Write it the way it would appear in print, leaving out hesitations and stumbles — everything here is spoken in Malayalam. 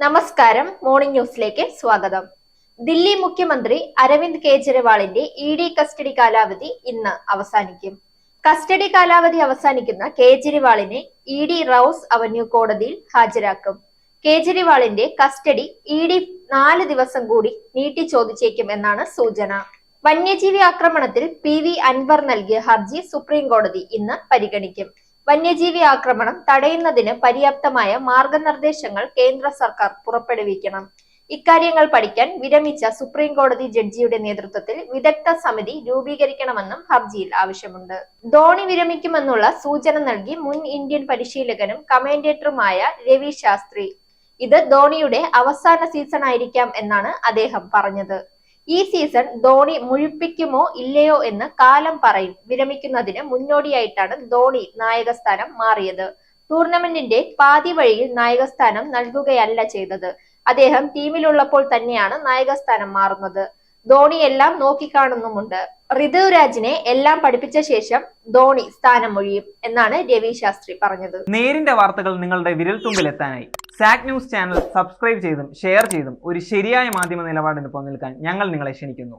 നമസ്കാരം, മോർണിംഗ് ന്യൂസിലേക്ക് സ്വാഗതം. ദില്ലി മുഖ്യമന്ത്രി അരവിന്ദ് കെജ്രിവാളിന്റെ ഇഡി കസ്റ്റഡി കാലാവധി ഇന്ന് അവസാനിക്കും. കസ്റ്റഡി കാലാവധി അവസാനിക്കുന്ന കെജ്രിവാളിനെ ഇഡി റൌസ് അവന്യൂ കോടതിയിൽ ഹാജരാക്കും. കെജ്രിവാളിന്റെ കസ്റ്റഡി ഇഡി 4 ദിവസം കൂടി നീട്ടി ചോദിച്ചേക്കും എന്നാണ് സൂചന. വന്യജീവി ആക്രമണത്തിൽ PV അൻവർ നൽകിയ ഹർജി സുപ്രീം കോടതി ഇന്ന് പരിഗണിക്കും. വന്യജീവി ആക്രമണം തടയുന്നതിന് പര്യാപ്തമായ മാർഗനിർദ്ദേശങ്ങൾ കേന്ദ്ര സർക്കാർ പുറപ്പെടുവിക്കണം. ഇക്കാര്യങ്ങൾ പഠിക്കാൻ വിരമിച്ച സുപ്രീം കോടതി ജഡ്ജിയുടെ നേതൃത്വത്തിൽ വിദഗ്ധ സമിതി രൂപീകരിക്കണമെന്നും ഹർജിയിൽ ആവശ്യമുണ്ട്. ധോണി വിരമിക്കുമെന്നുള്ള സൂചന നൽകി മുൻ ഇന്ത്യൻ പരിശീലകനും കമന്റേറ്ററുമായ രവി ശാസ്ത്രി. ഇത് ധോണിയുടെ അവസാന സീസൺ ആയിരിക്കാം എന്നാണ് അദ്ദേഹം പറഞ്ഞത്. ഈ സീസൺ ധോണി മുഴുപ്പിക്കുമോ ഇല്ലയോ എന്ന് കാലം പറയും. വിരമിക്കുന്നതിന് മുന്നോടിയായിട്ടാണ് ധോണി നായകസ്ഥാനം മാറിയത്. ടൂർണമെന്റിന്റെ പാതി വഴിയിൽ നായകസ്ഥാനം നൽകുകയല്ല ചെയ്തത്. അദ്ദേഹം ടീമിലുള്ളപ്പോൾ തന്നെയാണ് നായകസ്ഥാനം മാറുന്നത്. ധോണി എല്ലാം നോക്കിക്കാണുന്നുമുണ്ട്. ഋതുരാജിനെ എല്ലാം പഠിപ്പിച്ച ശേഷം ധോണി സ്ഥാനം ഒഴിയും എന്നാണ് രവി ശാസ്ത്രി പറഞ്ഞത്. നേരിന്റെ വാർത്തകൾ നിങ്ങളുടെ വിരൽത്തുമ്പിൽ എത്താനായി സാക് ന്യൂസ് ചാനൽ സബ്സ്ക്രൈബ് ചെയ്തും ഷെയർ ചെയ്തും ഒരു ശരിയായ മാധ്യമ നിലപാടിന് പോകാൻ ഞങ്ങൾ നിങ്ങളെ ക്ഷണിക്കുന്നു.